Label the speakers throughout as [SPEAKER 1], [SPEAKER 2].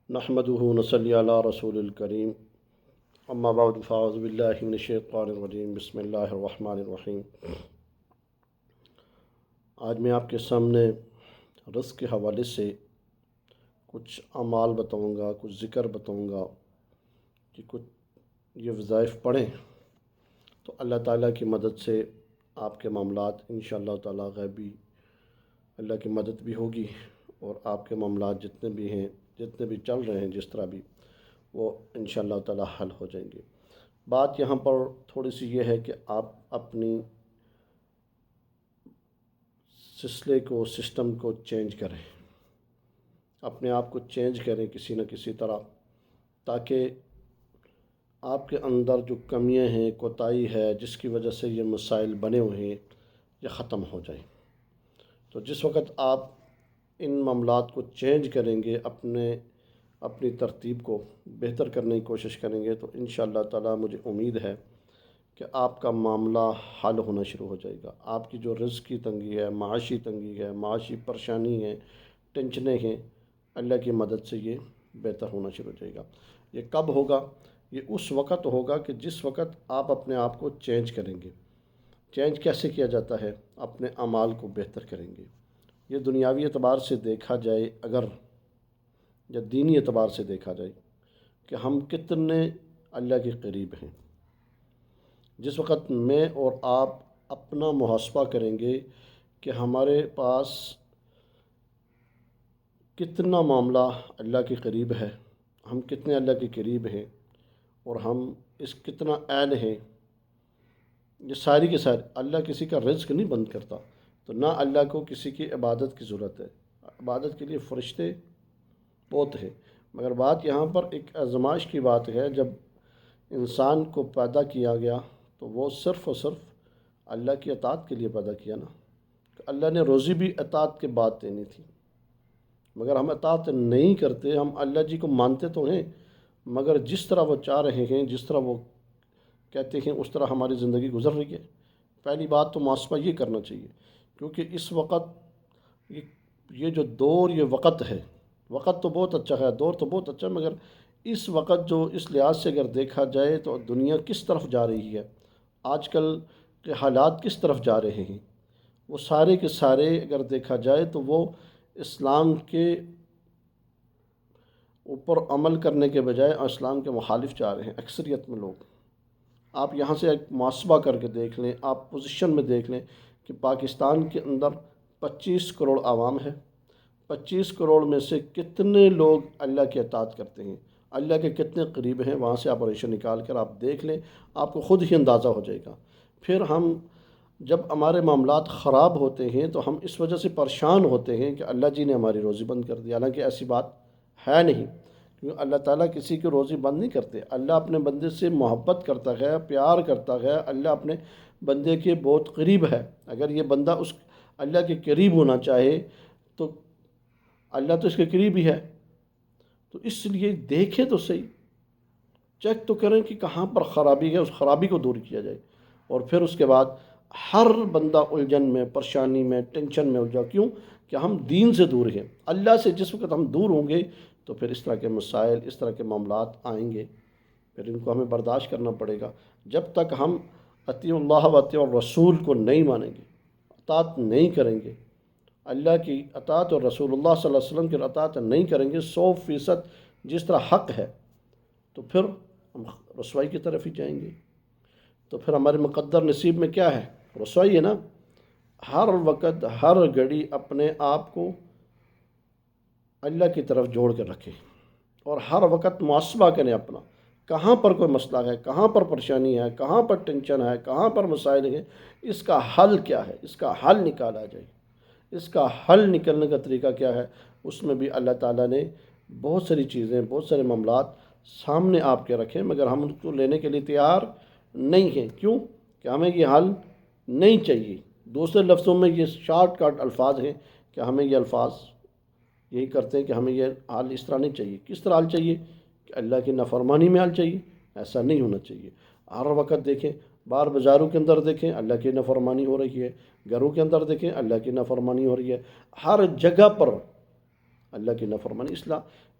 [SPEAKER 1] नहमदुहु नसल्ली अला रसूलिल करीम अम्मा बाद फ़ाऊज़ु बिल्लाहि मिनश शैतानिर रजीम बिस्मिल्लाहिर रहमानिर रहीम। आज मैं आपके सामने रिज़्क़ के हवाले से कुछ अमाल बताऊँगा, कुछ ज़िक्र बताऊँगा कि कुछ ये वज़ाइफ पढ़ें तो अल्लाह ताला की मदद से आपके मामलात इंशाअल्लाह ताला गैबी अल्लाह की मदद भी होगी और आपके मामलात जितने भी हैं, जितने भी चल रहे हैं, जिस तरह भी, वो इंशाअल्लाह ताला हल हो जाएंगे। बात यहाँ पर थोड़ी सी ये है कि आप अपनी सिस्टम को चेंज करें, अपने आप को चेंज करें किसी न किसी तरह, ताकि आपके अंदर जो कमियां हैं, कोताही है, जिसकी वजह से ये मसाइल बने हुए हैं, ये ख़त्म हो जाए। तो जिस वक़्त आप इन मामलात को चेंज करेंगे, अपनी तरतीब को बेहतर करने की कोशिश करेंगे, तो इंशाअल्लाह ताला मुझे उम्मीद है कि आपका मामला हल होना शुरू हो जाएगा। आपकी जो रिज़्क़ की तंगी है, माशी तंगी है, माशी परेशानी है, टेंशनें हैं, अल्लाह की मदद से ये बेहतर होना शुरू हो जाएगा। ये कब होगा? ये उस वक़्त होगा कि जिस वक़्त आप अपने आप को चेंज करेंगे। चेंज कैसे किया जाता है? अपने अमाल को बेहतर करेंगे। ये दुनियावी एतबार से देखा जाए अगर, या दीनी एतबार से देखा जाए कि हम कितने अल्लाह के करीब हैं। जिस वक़्त मैं और आप अपना मुहासबा करेंगे कि हमारे पास कितना मामला अल्लाह के करीब है, हम कितने अल्लाह के करीब हैं और हम इस कितना अहल हैं, ये सारी के सारी, अल्लाह किसी का रिज़्क़ नहीं बंद करता, तो ना अल्लाह को किसी की इबादत की ज़रूरत है। इबादत के लिए फ़रिश्ते बहुत है, मगर बात यहाँ पर एक आज़माइश की बात है। जब इंसान को पैदा किया गया तो वो सिर्फ़ और सिर्फ अल्लाह की अताअत के लिए पैदा किया ना। तो अल्लाह ने रोज़ी भी अताअत के बाद देनी थी, मगर हम अताअत नहीं करते। हम अल्लाह जी को मानते तो हैं, मगर जिस तरह वो चाह रहे हैं, जिस तरह वो कहते हैं, उस तरह हमारी ज़िंदगी गुजर रही है। पहली बात तो मुहासबा ये करना चाहिए, क्योंकि इस वक़्त ये जो दौर, ये वक़्त है, वक़्त तो बहुत अच्छा है, दौर तो बहुत अच्छा है, मगर इस वक़्त जो इस लिहाज से अगर देखा जाए तो दुनिया किस तरफ जा रही है, आजकल के हालात किस तरफ जा रहे हैं, वो सारे के सारे अगर देखा जाए तो वो इस्लाम के ऊपर अमल करने के बजाय इस्लाम के मुखालिफ जा रहे हैं अक्सरियत में लोग। आप यहाँ से एक मुहासबा करके देख लें, आप पोजीशन में देख लें कि पाकिस्तान के अंदर 25 करोड़ आवाम है। 25 करोड़ में से कितने लोग अल्लाह की अताअत करते हैं, अल्लाह के कितने करीब हैं। वहाँ से आप रेशो निकाल कर आप देख लें, आपको ख़ुद ही अंदाज़ा हो जाएगा। फिर हम जब हमारे मामलात ख़राब होते हैं तो हम इस वजह से परेशान होते हैं कि अल्लाह जी ने हमारी रोज़ी बंद कर दी। हालांकि ऐसी बात है नहीं, क्योंकि अल्लाह ताला किसी की रोज़ी बंद नहीं करते। अल्लाह अपने बंदे से मोहब्बत करता है, प्यार करता है। अल्लाह अपने बंदे के बहुत करीब है। अगर ये बंदा उस अल्लाह के करीब होना चाहे तो अल्लाह तो इसके करीब ही है। तो इसलिए देखें तो सही, चेक तो करें कि कहाँ पर ख़राबी है, उस ख़राबी को दूर किया जाए। और फिर उसके बाद हर बंदा उलझन में, परेशानी में, टेंशन में उलझा। क्यों? कि हम दीन से दूर हैं। अल्लाह से जिस वक़्त हम दूर होंगे तो फिर इस तरह के मसाइल, इस तरह के मामलात आएंगे, फिर इनको हमें बर्दाश्त करना पड़ेगा। जब तक हम अतीउल्लाह व अतीउर रसूल को नहीं मानेंगे, अताअत नहीं करेंगे, अल्लाह की अताअत और रसूलुल्लाह सल्लल्लाहु अलैहि वसल्लम की अताअत नहीं करेंगे 100% जिस तरह हक़ है, तो फिर हम रसवाई की तरफ ही जाएंगे। तो फिर हमारे मुक़द्दर नसीब में क्या है? रसवाई है ना। हर वक़्त, हर घड़ी अपने आप को अल्लाह की तरफ जोड़ कर रखें और हर वक़्त मुहासबा करें अपना, कहाँ पर कोई मसला है, कहाँ पर परेशानी है, कहाँ पर टेंशन है, कहाँ पर मसाइल हैं, इसका हल क्या है, इसका हल निकाला जाए। इसका हल निकलने का तरीका क्या है? उसमें भी अल्लाह ताला ने बहुत सारी चीज़ें, बहुत सारे मामलात सामने आपके रखे, मगर हम उनको लेने के लिए तैयार नहीं हैं। क्यों? कि हमें ये हल नहीं चाहिए। दूसरे लफ्ज़ों में ये शॉर्टकट अल्फाज हैं कि हमें ये अल्फाज यही करते हैं कि हमें यह हाल इस तरह नहीं चाहिए। किस तरह हाल चाहिए? कि अल्लाह की नाफरमानी में हाल चाहिए। ऐसा नहीं होना चाहिए। हर वक़्त देखें, बाहर बाज़ारों के अंदर देखें, अल्लाह की नाफरमानी हो रही है। घरों के अंदर देखें, अल्लाह की नाफरमानी हो रही है। हर जगह पर اللہ کی نافرمانی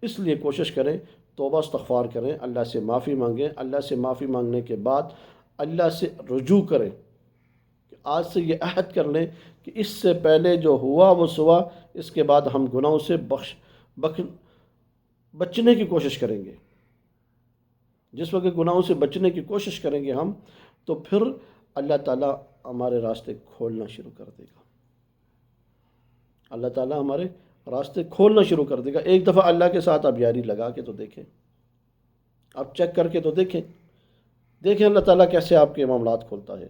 [SPEAKER 1] اس لیے کوشش کریں، توبہ استغفار کریں، اللہ سے معافی مانگیں، اللہ سے معافی مانگنے کے بعد اللہ سے رجوع کریں کہ آج سے یہ عہد کر لیں کہ اس سے پہلے جو ہوا وہ سوا، اس کے بعد ہم گناہوں سے بچنے کی کوشش کریں گے۔ جس وقت گناہوں سے بچنے کی کوشش کریں گے ہم، تو پھر اللہ تعالیٰ ہمارے راستے کھولنا شروع کر دے گا۔ اللہ تعالیٰ ہمارے راستے کھولنا شروع کر دے گا۔ ایک دفعہ اللہ کے ساتھ آپ یاری لگا کے تو دیکھیں، آپ چیک کر کے تو دیکھیں اللہ تعالیٰ کیسے آپ کے معاملات کھولتا ہے۔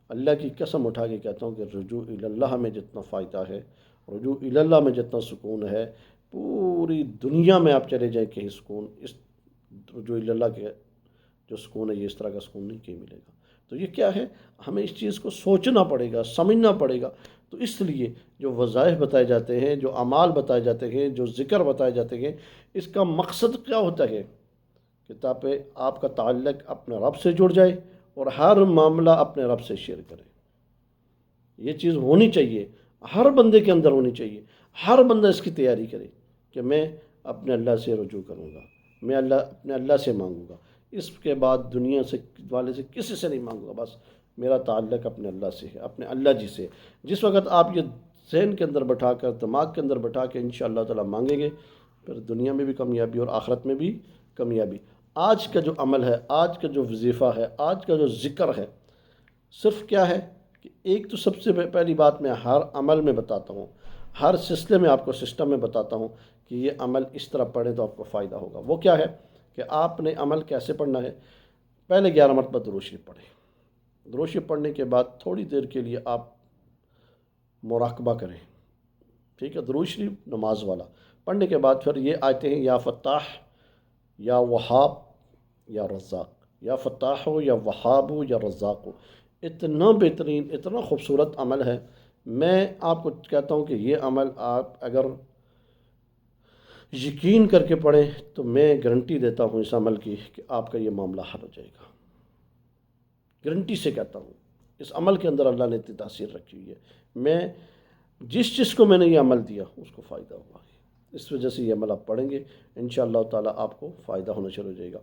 [SPEAKER 1] اللہ کی قسم اٹھا کے کہتا ہوں کہ رجوع اللہ میں جتنا فائدہ ہے، رجوع اللہ میں جتنا سکون ہے، پوری دنیا میں آپ چلے جائیں کہیں سکون اس رجوع اللہ کے جو سکون ہے، یہ اس طرح کا سکون نہیں کہیں ملے گا۔ تو یہ کیا ہے؟ ہمیں اس چیز کو سوچنا پڑے گا، سمجھنا پڑے گا۔ تو اس لیے جو وظائف بتائے جاتے ہیں، جو اعمال بتائے جاتے ہیں، جو ذکر بتائے جاتے ہیں، اس کا مقصد کیا ہوتا ہے؟ کہ تاکہ آپ کا تعلق اپنے رب سے جڑ جائے اور ہر معاملہ اپنے رب سے شیئر کرے۔ یہ چیز ہونی چاہیے، ہر بندے کے اندر ہونی چاہیے۔ ہر بندہ اس کی تیاری کرے کہ میں اپنے اللہ سے رجوع کروں گا، میں اپنے اللہ سے مانگوں گا، اس کے بعد دنیا سے والے سے کسی سے نہیں مانگوں گا، بس میرا تعلق اپنے اللہ سے ہے، اپنے اللہ جی سے۔ جس وقت آپ یہ ذہن کے اندر بٹھا کر، دماغ کے اندر بٹھا کے انشاءاللہ تعالیٰ مانگیں گے، پھر دنیا میں بھی کامیابی اور آخرت میں بھی کامیابی۔ آج کا جو عمل ہے، آج کا جو وظیفہ ہے، آج کا جو ذکر ہے، صرف کیا ہے کہ ایک تو سب سے پہلی بات میں ہر عمل میں بتاتا ہوں، ہر سلسلے میں آپ کو سسٹم میں بتاتا ہوں کہ یہ عمل اس طرح پڑھیں تو آپ کو فائدہ ہوگا۔ وہ کیا ہے کہ آپ نے عمل کیسے پڑھنا ہے؟ پہلے 11 مرتبہ درود شریف پڑھیں۔ درود شریف پڑھنے کے بعد تھوڑی دیر کے لیے آپ مراقبہ کریں، ٹھیک ہے؟ درود شریف نماز والا پڑھنے کے بعد پھر یہ آتے ہیں، یا فتاح یا وہاب یا رزاق، یا فتاح ہو یا وہاب ہو یا رزاق ہو۔ اتنا بہترین، اتنا خوبصورت عمل ہے۔ میں آپ کو کہتا ہوں کہ یہ عمل آپ اگر یقین کر کے پڑھیں تو میں گارنٹی دیتا ہوں اس عمل کی کہ آپ کا یہ معاملہ حل ہو جائے گا۔ گارنٹی سے کہتا ہوں، اس عمل کے اندر اللہ نے اتنی تاثیر رکھی ہوئی ہے۔ میں جس کو میں نے یہ عمل دیا اس کو فائدہ ہوا ہے، اس وجہ سے یہ عمل آپ پڑھیں گے، انشاءاللہ تعالیٰ آپ کو فائدہ ہونا شروع ہو جائے گا۔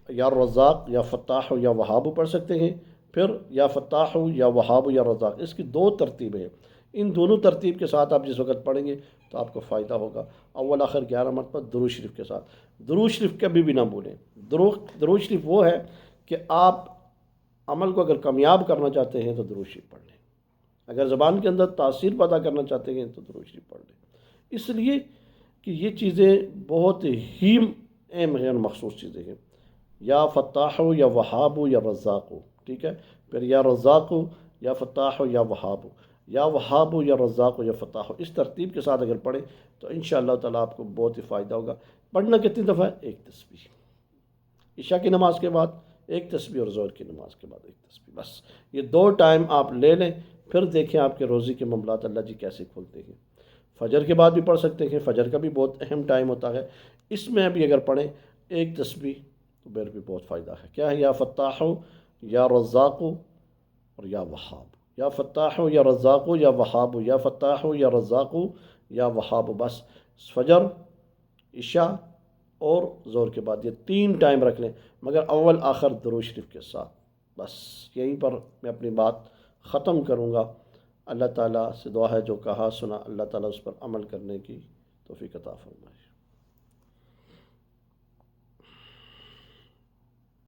[SPEAKER 1] یا رزاق یا فتاح یا وہاب پڑھ سکتے ہیں، پھر یا فتاح یا وہاب یا رزاق، اس کی 2 ترتیبیں ہیں۔ ان دونوں ترتیب کے ساتھ آپ جس وقت پڑھیں گے تو آپ کو فائدہ ہوگا۔ اول آخر 11 مرتبہ درود شریف کے ساتھ۔ درود شریف کبھی بھی نہ بھولیں۔ درود شریف وہ ہے کہ آپ عمل کو اگر کامیاب کرنا چاہتے ہیں تو درود شریف پڑھ لیں، اگر زبان کے اندر تاثیر پیدا کرنا چاہتے ہیں تو درود شریف پڑھ لیں، اس لیے کہ یہ چیزیں بہت ہی اہم ہیں، مخصوص چیزیں ہیں۔ یا فتاح ہو یا وہاب ہو یا رزاق ہو، ٹھیک ہے؟ پھر یا رزاق ہو یا فتاح ہو یا وہاب ہو، یا وہاب ہو یا رزاق ہو یا فتاح ہو، اس ترتیب کے ساتھ اگر پڑھیں تو انشاءاللہ تعالیٰ آپ کو بہت ہی فائدہ ہوگا۔ پڑھنا کتنی دفعہ ہے؟ 1 تسبیح، عشاء کی نماز کے بعد 1 تسبیح اور ظہر کی نماز کے بعد 1 تسبیح، بس یہ 2 ٹائم آپ لے لیں، پھر دیکھیں آپ کے روزی کے معاملات اللہ جی کیسے کھولتے ہیں۔ فجر کے بعد بھی پڑھ سکتے ہیں، فجر کا بھی بہت اہم ٹائم ہوتا ہے، اس میں بھی اگر پڑھیں 1 تسبیح تو پھر بھی بہت فائدہ ہے۔ کیا ہے؟ یا فتاح یا رزاق اور یا وہاب، یا فتاح یا رزاق یا وہاب، یا فتاح یا رزاق یا وہاب، بس فجر، عشاء اور ظہر کے بعد یہ 3 ٹائم رکھ لیں، مگر اول آخر درود شریف کے ساتھ۔ بس یہیں پر میں اپنی بات ختم کروں گا۔ اللہ تعالیٰ سے دعا ہے جو کہا سنا اللہ تعالیٰ اس پر عمل کرنے کی توفیق عطا فرمائے۔